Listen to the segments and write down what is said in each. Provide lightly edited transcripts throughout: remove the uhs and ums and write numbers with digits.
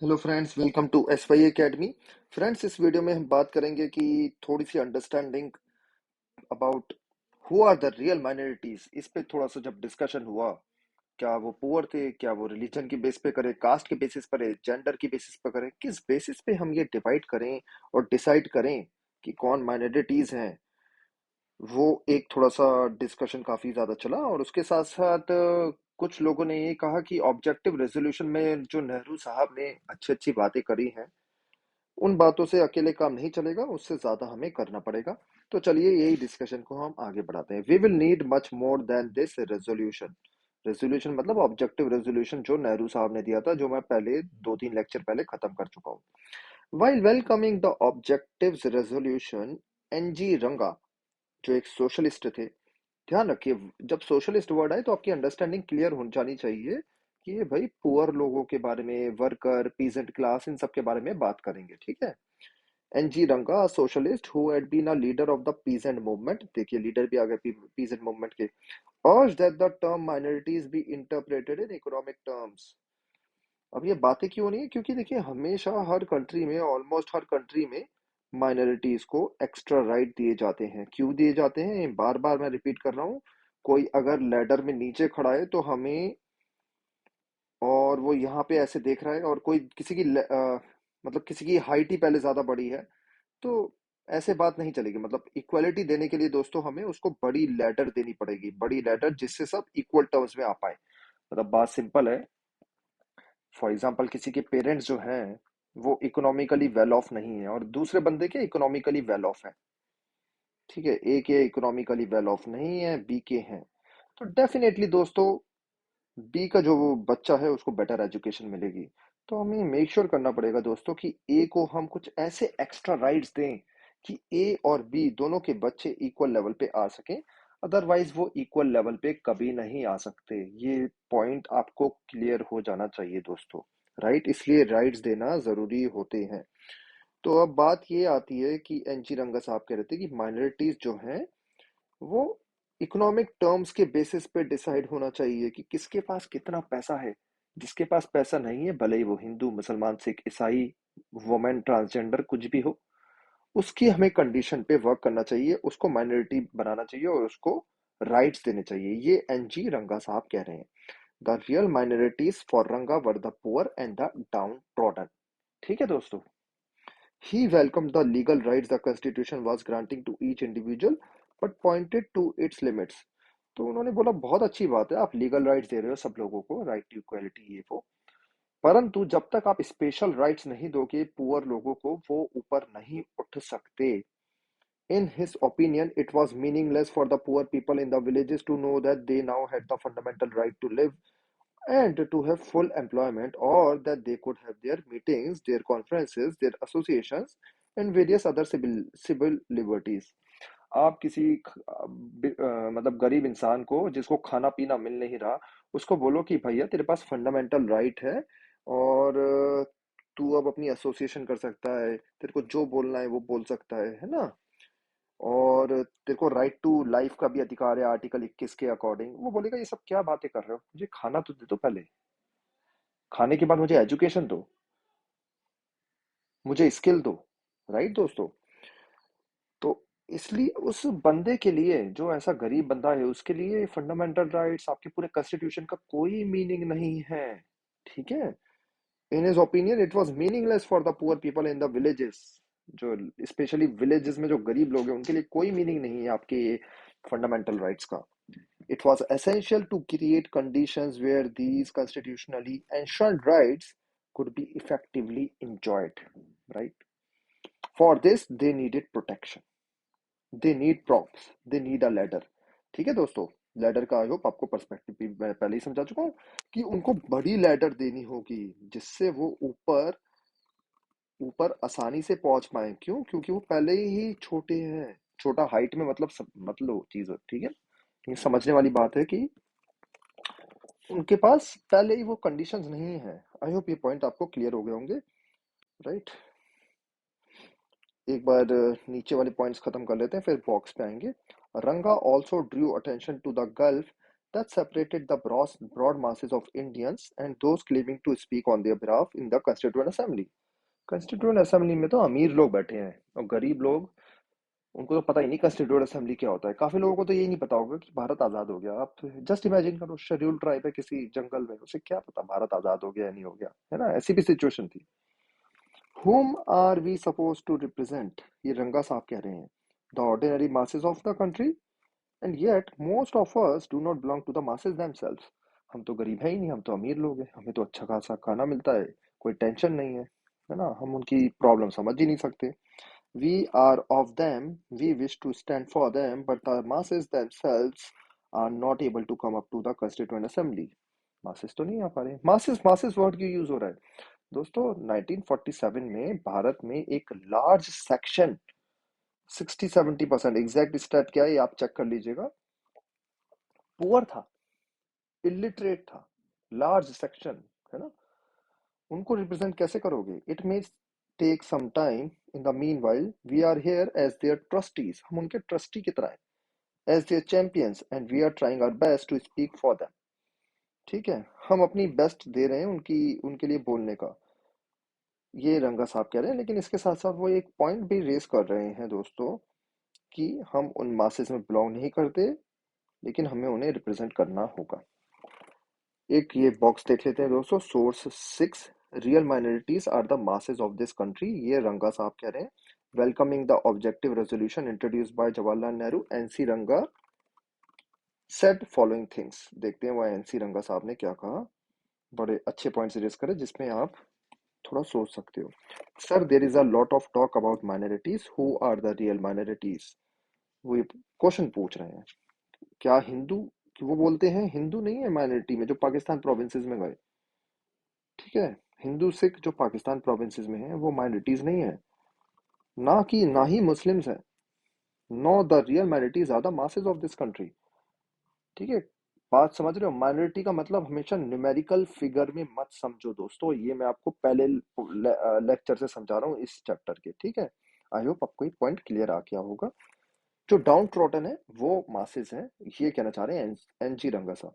Hello friends, welcome to S Y academy. Friends, इस video में हम बात करेंगे कि थोड़ी सी understanding about who are the real minorities. इस पे थोड़ा सा जब डिस्कशन हुआ, क्या वो पुअर थे, क्या वो रिलीजन की बेस पे करे, कास्ट के बेसिस पर, जेंडर की बेसिस पर करें, किस बेसिस पे हम ये डिवाइड करें और डिसाइड करें कि कौन माइनॉरिटीज हैं। वो एक थोड़ा सा डिस्कशन काफी ज्यादा चला और उसके साथ साथ कुछ लोगों ने ये कहा कि ऑब्जेक्टिव रेजोल्यूशन में जो नेहरू साहब ने अच्छी अच्छी बातें करी हैं, उन बातों से अकेले काम नहीं चलेगा, उससे ज्यादा हमें करना पड़ेगा। तो चलिए यही डिस्कशन को हम आगे बढ़ाते हैं। We will need much more than this resolution. Resolution मतलब ऑब्जेक्टिव रेजोल्यूशन जो नेहरू साहब ने दिया था, जो मैं पहले 2-3 लेक्चर पहले खत्म कर चुका हूँ। While welcoming the objective resolution, N G Ranga, जो एक सोशलिस्ट थे। ध्यान रखिए, जब सोशलिस्ट वर्ड आए तो आपकी अंडरस्टैंडिंग क्लियर हो जानी चाहिए कि ये भाई पुअर लोगों के बारे में, वर्कर, पीजेंट क्लास, इन सब के बारे में बात करेंगे, ठीक है। N G Ranga, socialist who had been a leader of the peasant movement, देखिए लीडर भी आ गए पीजेंट मूवमेंट के, urged that the term minorities be interpreted in economic terms। अब ये बातें क्यों नहीं है, क्योंकि देखिए हमेशा हर कंट्री में, ऑलमोस्ट हर कंट्री में माइनॉरिटीज को एक्स्ट्रा राइट दिए जाते हैं। क्यों दिए जाते हैं, बार बार मैं रिपीट कर रहा हूँ। कोई अगर लैडर में नीचे खड़ा है तो हमें, और वो यहाँ पे ऐसे देख रहा है, और कोई किसी की मतलब किसी की हाइट ही पहले ज्यादा बड़ी है, तो ऐसे बात नहीं चलेगी। मतलब इक्वालिटी देने के लिए दोस्तों हमें उसको बड़ी लैडर देनी पड़ेगी, बड़ी लैडर, जिससे सब इक्वल टर्म्स में आ पाए। मतलब बात सिंपल है। फॉर एग्जाम्पल, किसी के पेरेंट्स जो हैं वो इकोनॉमिकली वेल ऑफ नहीं है और दूसरे बंदे के इकोनॉमिकली वेल ऑफ है, ठीक है। ए के इकोनॉमिकली वेल ऑफ नहीं है, बी के हैं, तो डेफिनेटली दोस्तों बी का जो वो बच्चा है उसको बेटर एजुकेशन मिलेगी। तो हमें मेक श्योर करना पड़ेगा दोस्तों कि ए को हम कुछ ऐसे एक्स्ट्रा राइट्स दें कि ए और बी दोनों के बच्चे इक्वल लेवल पे आ सकें। अदरवाइज वो इक्वल लेवल पे कभी नहीं आ सकते। ये पॉइंट आपको क्लियर हो जाना चाहिए दोस्तों, राइट। इसलिए राइट्स देना जरूरी होते हैं। तो अब बात ये आती है कि एनजी रंगा साहब कह रहे थे कि माइनॉरिटीज जो हैं वो इकोनॉमिक टर्म्स के बेसिस पे डिसाइड होना चाहिए कि किसके पास कितना पैसा है। जिसके पास पैसा नहीं है, भले ही वो हिंदू, मुसलमान, सिख, ईसाई, वुमेन, ट्रांसजेंडर कुछ भी हो, उसकी हमें कंडीशन पे वर्क करना चाहिए, उसको माइनॉरिटी बनाना चाहिए और उसको राइट्स देने चाहिए। ये एनजी रंगा साहब कह रहे हैं। द रियल माइनॉरिटीज फॉर रंगा were the poor and the down trodden. ठीक है दोस्तों। He welcomed the legal rights the Constitution was granting to each individual, but pointed to its limits। तो उन्होंने बोला बहुत अच्छी बात है, आप लीगल राइट्स दे रहे हो सब लोगों को, राइट टू इक्वलिटी, ये वो, परंतु जब तक आप स्पेशल राइट्स नहीं दोगे पुअर लोगों को, वो ऊपर नहीं उठ सकते। In his opinion, it was meaningless for the poor people in the villages to know that they now had the fundamental right to live and to have full employment, or that they could have their meetings, their conferences, their associations, and various other civil liberties। आप किसी मतलब गरीब इंसान को जिसको खाना पीना मिल नहीं रहा, उसको बोलो कि भैया तेरे पास फंडामेंटल राइट है, और तू अब अपनी एसोसिएशन कर सकता है, तेरे को जो बोलना है वो बोल सकता है ना। और तेरे को राइट टू लाइफ का भी अधिकार है आर्टिकल 21 के अकॉर्डिंग। वो बोलेगा ये सब क्या बातें कर रहे हो, मुझे खाना तो दे दो पहले, खाने के बाद मुझे एजुकेशन दो, मुझे स्किल दो, राइट दोस्तों। तो इसलिए उस बंदे के लिए, जो ऐसा गरीब बंदा है, उसके लिए फंडामेंटल राइट्स, आपके पूरे कॉन्स्टिट्यूशन का कोई मीनिंग नहीं है, ठीक है। In his opinion it was meaningless for the poor people in the villages. जो स्पेशली विलेजेस में जो गरीब लोग हैं उनके लिए कोई मीनिंग नहीं है आपके फंडामेंटल राइट्स का। It was essential to create conditions where these constitutionally enshrined rights could be effectively enjoyed, right? For this, they needed protection. They need props. They need a ladder. ठीक है दोस्तों। Ladder का I hope आपको perspective भी मैं पहले ही समझा चुका हूँ कि उनको बड़ी लैडर देनी होगी, जिससे वो ऊपर ऊपर आसानी से पहुंच पाए। क्यों? क्योंकि वो पहले ही छोटे हैं। छोटा हाइट में मतलब सब मतलब चीज, ठीक है। ये समझने वाली बात है कि उनके पास पहले ही वो कंडीशंस नहीं है। आई होप ये पॉइंट आपको क्लियर हो गए होंगे, राइट। एक बार नीचे वाले पॉइंट्स खत्म कर लेते हैं, फिर बॉक्स पे आएंगे। Ranga also drew attention to the gulf that separated the broad masses of Indians and those claiming to speak on their behalf in the Constituent Assembly. Constituent Assembly में तो अमीर लोग बैठे हैं और गरीब लोग, उनको तो पता ही नहीं कंस्टिट्यूएंट असेंबली क्या होता है। काफी लोगों को तो ये नहीं पता होगा कि भारत आजाद हो गया। आप जस्ट इमेजिन करो, शेड्यूल ट्राइब है किसी जंगल में, उसे क्या पता भारत आजाद हो गया या नहीं हो गया, है ना? ऐसी भी सिचुएशन थी। Whom are we supposed to represent? ये रंगा साहब कह रहे हैं, the ordinary masses of the country, and yet most of us do not belong to the masses themselves. हम तो गरीब है ही नहीं, हम तो अमीर लोग हैं, हमें तो अच्छा खासा खाना मिलता है, कोई टेंशन नहीं है ना? हम उनकी प्रॉब्लम समझ ही नहीं सकते। We are of them, we wish to stand for them, but the masses themselves are not able to come up to the Constituent Assembly. masses तो नहीं आ पा रहे। masses वर्ड क्यों यूज हो रहा है दोस्तों? 1947 में भारत में एक लार्ज सेक्शन, 60-70%, एग्जैक्ट स्टेट क्या है ये आप चेक कर लीजिएगा, पुअर था, इलिटरेट था, लार्ज सेक्शन, है ना? उनको रिप्रेजेंट कैसे करोगे? It may take some time, in the meanwhile we are here as their trustees, हम उनके ट्रस्टी की तरह हैं, as their champions, and we are trying our best to speak for them. ठीक है, हम अपनी बेस्ट दे रहे हैं उनकी, उनके लिए बोलने का, ये रंगा साहब कह रहे हैं। लेकिन इसके साथ साथ वो एक पॉइंट भी रेस कर रहे हैं दोस्तों कि हम उन मासेस में बिलोंग नहीं करते, लेकिन हमें उन्हें रिप्रेजेंट करना होगा। एक ये बॉक्स देख लेते हैं दोस्तों, source 6, real minorities are the masses of this country, ये रंगा साहब कह रहे हैं। Welcoming the objective resolution introduced by Jawaharlal Nehru, N C Ranga said following things. देखते हैं वह एनसी रंगा साहब ने क्या कहा। बड़े अच्छे पॉइंट्स रेस करे जिसमें आप थोड़ा सोच सकते हो। Sir, there is a lot of talk about minorities, who are the real minorities? वो क्वेश्चन पूछ रहे हैं, क्या हिंदू, कि वो बोलते हैं हिंदू नहीं है माइनॉरिटी में जो पाकिस्तान प्रोविंसेस में गए, ठीक है? हिंदू सिख जो पाकिस्तान प्रोविंसेस में है वो माइनॉरिटीज नहीं है, ना ही मुस्लिम्स है। No, the real minorities are the masses of this country. ठीक है, बात समझ रहे हो? माइनॉरिटी का मतलब हमेशा न्यूमेरिकल फिगर में मत समझो दोस्तों, ये मैं आपको पहले लेक्चर से समझा रहा हूँ इस चैप्टर के। ठीक है, आई होप आपको ये पॉइंट क्लियर आ गया होगा। जो डाउन ट्रॉटन है वो मासेस है, ये कहना चाह रहे हैं एनजी रंगा साहब।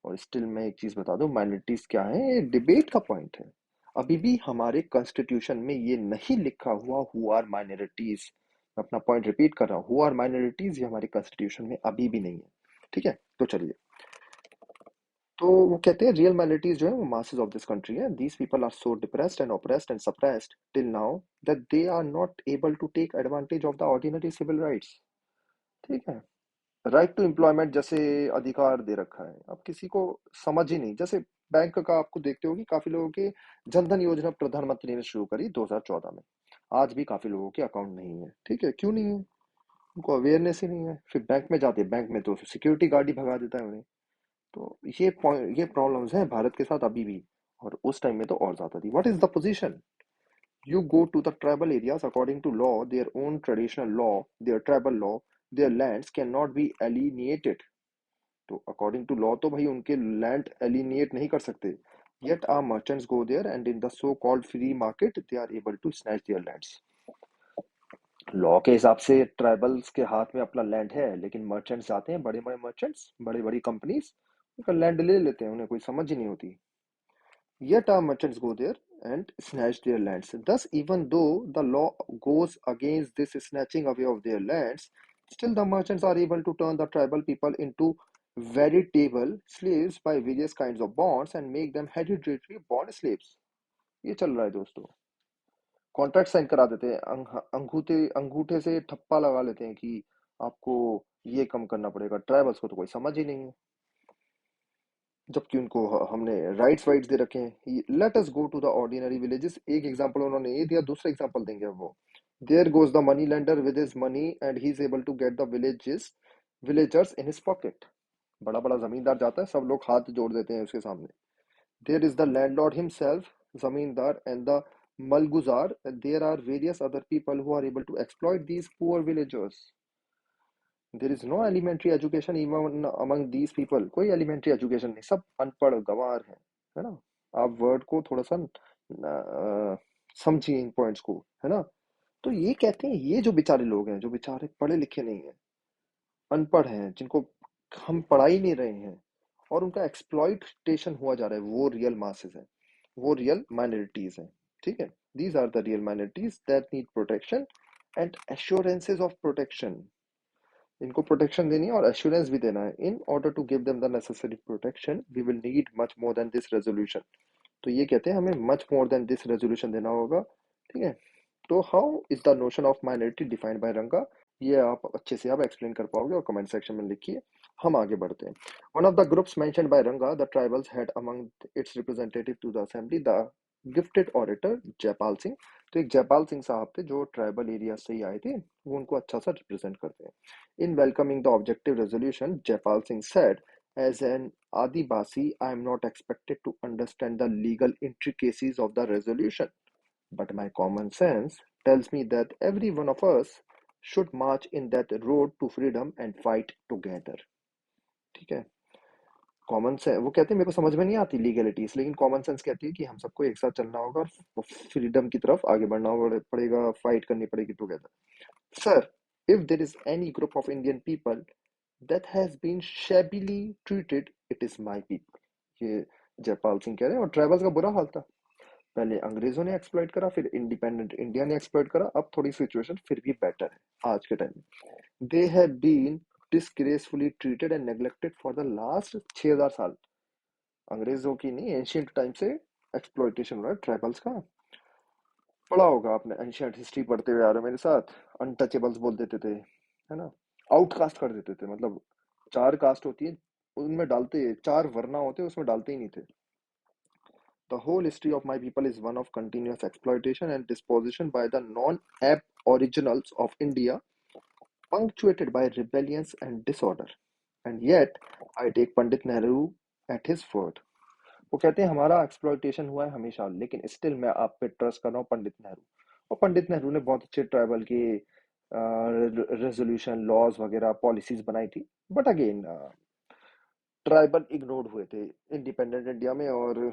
और स्टिल मैं एक चीज बता दूं, माइनॉरिटीज क्या है, ये डिबेट का पॉइंट है। अभी भी हमारे कॉन्स्टिट्यूशन में ये नहीं लिखा हुआ हु आर माइनॉरिटीज। मैं अपना पॉइंट रिपीट कर रहा हूँ, हु आर माइनॉरिटीज ये हमारे कॉन्स्टिट्यूशन में अभी भी नहीं है। ठीक है, तो चलिए, तो वो कहते हैं रियल माइनॉरिटीज जो है वो मासेस ऑफ दिस कंट्री है। These people are so depressed and oppressed and suppressed till now that they are not able to take advantage of the ordinary civil rights. ठीक है, राइट टू एम्प्लॉयमेंट जैसे अधिकार दे रखा है, अब किसी को समझ ही नहीं। जैसे बैंक का आपको देखते हो कि काफी लोगों के जनधन योजना प्रधानमंत्री ने शुरू करी 2014 में, आज भी काफी लोगों के अकाउंट नहीं है। ठीक है, क्यों नहीं है? उनको अवेयरनेस ही नहीं है। फिर बैंक में जाते हैं, बैंक में तो सिक्योरिटी गार्ड ही भगा देता है उन्हें। तो ये पॉइंट, ये प्रॉब्लम्स हैं भारत के साथ अभी भी, और उस टाइम में तो और ज्यादा थी। What is the position? You go to the tribal areas according to law, their own traditional law, their tribal law, their lands cannot be alienated. तो अकॉर्डिंग टू लॉ तो भाई उनके लैंड एलिनिएट नहीं कर सकते। Yet are merchants go there and in the so called free market they are able to snatch their lands. Law के हिसाब से ट्राइबल्स के हाथ में अपना लैंड है, लेकिन मर्चेंट्स जाते हैं, बड़े बड़े मर्चेंट्स, बड़ी बड़ी कंपनीज उनका लैंड ले लेते हैं, उन्हें कोई समझ ही नहीं होती। Yet our merchants go there and snatch their lands. Thus, even though the law goes against this snatching away of their lands, still the merchants are able to turn the tribal people into veritable slaves by various kinds of bonds and make them hereditary bond slaves. ये चल रहा है दोस्तों। Contract sign करा देते हैं, अंगूठे अंगूठे से ठप्पा लगा लेते हैं कि आपको ये कम करना पड़ेगा। ट्राइबल्स को तो कोई समझ ही नहीं है, जबकि उनको हमने राइट्स वाइट्स दे रखे हैं। Let us go to the ordinary villages. एक एग्जांपल उन्होंने ये दिया, दूसरा एग्जांपल देंगे वो। There goes the money lender with his money and he is able to get the villagers in his pocket. बड़ा बड़ा जमींदार जाता है, सब लोग हाथ जोड़ देते हैं उसके सामने। There is the landlord himself, zamindar, and the malguzar. There are various other people who are able to exploit these poor villagers. There is no elementary education even among these people. कोई एलिमेंट्री एजुकेशन नहीं, सब अनपढ़ गंवार है ना? आप word को थोड़ा सा समझिए इन पॉइंट्स को, है ना? तो ये कहते हैं ये जो बेचारे लोग हैं, जो बेचारे पढ़े लिखे नहीं है, अनपढ़ हैं, जिनको हम पढ़ा ही नहीं रहे हैं, और उनका एक्सप्लॉइटेशन हुआ जा रहा है, वो रियल मासेस हैं, वो रियल माइनॉरिटीज हैं। ठीक है, these are the real minorities that need protection and assurances of protection. इनको प्रोटेक्शन देनी है और एश्योरेंस भी देना है। In order to give them the necessary protection we will need much more than this resolution. तो ये कहते हैं हमें much more than this resolution देना होगा। ठीक है, तो how is the notion of minority defined by Ranga, ये आप अच्छे से आप एक्सप्लेन कर पाओगे और कमेंट सेक्शन में लिखिए। हम आगे बढ़ते हैं। One of the groups mentioned by Ranga the tribals had among its representative to the assembly the gifted orator Jaipal Singh. तो एक जयपाल सिंह साहब थे जो ट्राइबल एरिया से ही आए थे, वो उनको अच्छा सा रिप्रेजेंट करते हैं। इन welcoming the objective resolution Jaipal Singh said, as an Adivasi, I am not expected to understand the legal intricacies of the resolution, but my common sense tells me that every one of us should march in that road to freedom and fight together. ठीक है, common sense वो कहते हैं मेरे को समझ में नहीं आती लीगलिटीज, लेकिन कॉमन सेंस कहती है कि हम सबको एक साथ चलना होगा और फ्रीडम की तरफ आगे बढ़ना पड़ेगा, फाइट करनी पड़ेगी together. Sir, if there is any group of Indian people that has been shabbily treated, it is my people। ये जयपाल सिंह कह रहे हैं। और ट्राइबल्स का बुरा हाल था, पहले अंग्रेजों ने एक्सप्लॉइट करा, फिर इंडिपेंडेंट इंडिया ने एक्सप्लॉइट करा, अब थोड़ी सिचुएशन फिर भी बेटर है आज के टाइम में। They have been disgracefully treated and neglected for the last 6000 साल। अंग्रेजों की नहीं, एंशियंट टाइम से एक्सप्लॉइटेशन हो रहा है ट्राइबल्स का। पढ़ा होगा आपने, एंशियंट हिस्ट्री पढ़ते हुए आ रहे हो मेरे साथ। अनटचेबल्स बोल देते थे, है ना, आउटकास्ट कर देते थे, मतलब 4 कास्ट होती है उनमें डालते, 4 वर्ना होते उसमें डालते ही नहीं थे। The whole history of my people is one of continuous exploitation and dispossession by the non-aboriginals of India, punctuated by rebellions and disorder. And yet, I take Pandit Nehru at his word. वो कहते हैं हमारा exploitation हुआ है हमेशा, लेकिन still मैं आप पे ट्रस्ट कर रहा हूँ पंडित नेहरू। और पंडित नेहरू ने बहुत अच्छे ट्राइबल की रेजोल्यूशन, लॉज वगैरह, पॉलिसीज बनाई थी। बट अगेन ट्राइबल इग्नोर्ड हुए थे इंडिपेंडेंट इंडिया में। और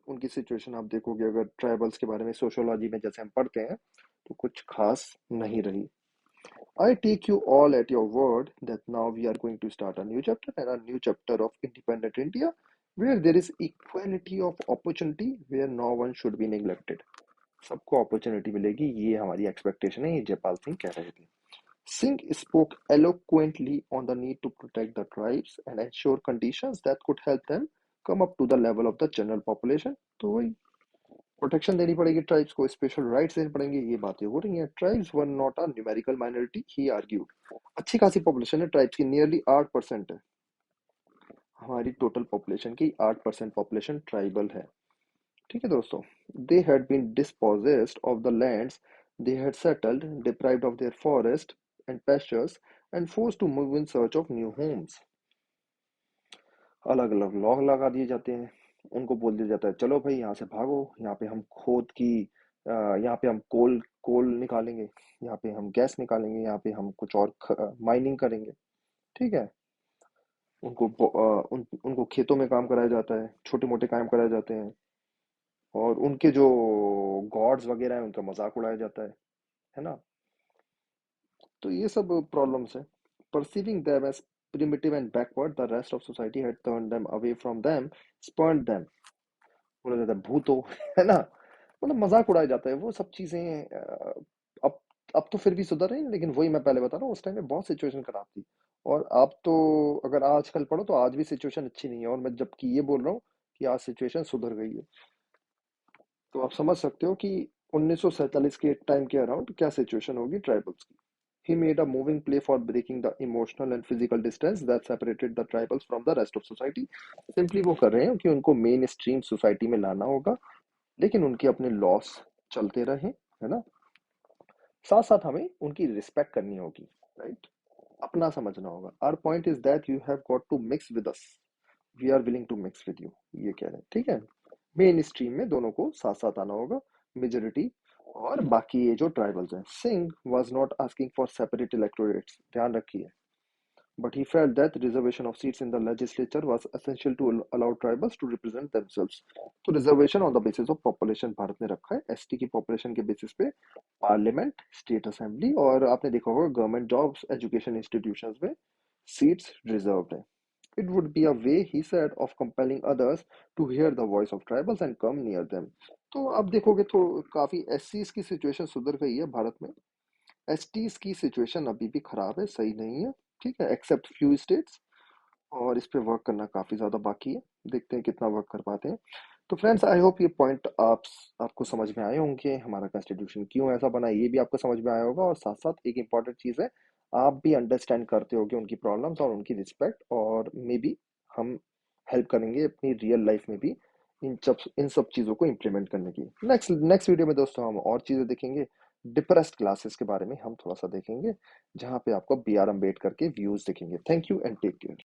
उनकी सिचुएशन आप देखोगे अगर ट्राइबल्स के बारे में सोशियोलॉजी में जैसे हम पढ़ते हैं तो कुछ खास नहीं रही। I take you all at your word that now we are going to start a new chapter and a new chapter of independent India where there is equality of opportunity, where no one should be neglected। सबको opportunity मिलेगी, ये हमारी expectation है, ये जयपाल सिंह कह रहे थे। Singh spoke eloquently on the need to protect the tribes and ensure conditions that could help them come up to the level of the general population। तो वही प्रोटेक्शन देनी पड़ेगी ट्राइब्स को, स्पेशल राइट्स देने पड़ेंगे, ये बातें हो रही हैं। Tribes were not a numerical minority, he argued. अच्छी खासी पॉपुलेशन है ट्राइब्स की, नियरली 8% है हमारी टोटल पॉपुलेशन की, 8% पॉपुलेशन ट्राइबल है। ठीक है दोस्तों, they had been dispossessed of the lands they had settled, deprived of their forest and pastures and forced to move in search of new homes. अलग अलग लॉ लगा दिए जाते हैं, उनको बोल दिया जाता है चलो भाई यहाँ से भागो, यहाँ पे हम खोद की यहाँ पे हम कोल कोल निकालेंगे, यहाँ पे हम गैस निकालेंगे, यहाँ पे हम कुछ और माइनिंग करेंगे। ठीक है, उनको खेतों में काम कराया जाता है, छोटे मोटे काम कराए जाते हैं, और उनके जो गॉड्स वगैरह हैं उनका मजाक उड़ाया जाता है ना। तो ये सब प्रॉब्लम्स है। Perceiving them as primitive and backward, the rest of society had turned them away from them, spurned them। बोला जाता है भूतो, है ना, मतलब मजाक उड़ाया जाता है वो सब चीजें। अब अब तो फिर भी सुधर रही है, लेकिन वही मैं पहले बता रहा हूँ, उस टाइम में बहुत सिचुएशन खराब थी। और आप तो अगर आजकल पढ़ो तो आज भी सिचुएशन अच्छी नहीं है, और मैं जबकि ये बोल रहा हूँ कि आज सिचुएशन सुधर गई है। तो आप समझ सकते हो कि 1947 के टाइम के अराउंड क्या सिचुएशन होगी ट्राइबल्स की। He made a moving play for breaking the emotional and physical distance that separated the tribals from the rest of society। Simply वो कर रहे हैं कि उनको मेन स्ट्रीम सोसाइटी में लाना होगा, लेकिन उनके अपने लॉस चलते रहे, है ना। साथ साथ हमें उनकी रिस्पेक्ट करनी होगी, राइट, अपना समझना होगा। Our point is that you have got to mix with us, we are willing to mix with you, ये कह रहे हैं। ठीक है, मेन स्ट्रीम में दोनों को साथ साथ आना होगा, मेजोरिटी और बाकी ये जो ट्राइबल्स हैं। Singh was not asking for separate electorates, ध्यान रखिए, but he felt that reservation of seats in the legislature was essential to allow tribals to represent themselves। तो reservation on the basis of population Bharat ने रखा है, ST की population के basis पे parliament, state assembly, और आपने देखा होगा गवर्नमेंट जॉब्स, एजुकेशन इंस्टीट्यूशंस में सीट्स रिजर्व्ड है। It would be a way, he said, of compelling others to hear the voice of tribals and come near them. तो अब देखोगे तो काफी एससीज की सिचुएशन सुधर गई है भारत में। एसटीज की सिचुएशन अभी भी खराब है, सही नहीं है। ठीक है, एक्सेप्ट फ्यू स्टेट्स, और इस पे वर्क करना काफी ज्यादा बाकी है। देखते हैं कितना वर्क कर पाते हैं। तो फ्रेंड्स, आई होप ये पॉइंट आपको समझ में आए होंगे। हमारा कॉन्स्टिट्यूशन क्यों ऐसा बना ये भी आपको समझ में आया होगा, और साथ साथ एक इंपॉर्टेंट चीज है, आप भी अंडरस्टैंड करते होगे उनकी प्रॉब्लम्स और उनकी रिस्पेक्ट, और मे बी हम हेल्प करेंगे अपनी रियल लाइफ में भी इन सब चीजों को इम्प्लीमेंट करने की। नेक्स्ट नेक्स्ट वीडियो में दोस्तों हम और चीजें देखेंगे। डिप्रेस्ड क्लासेस के बारे में हम थोड़ा सा देखेंगे, जहाँ पे आपको बी आर अम्बेडकर के व्यूज देखेंगे। Thank you and take care.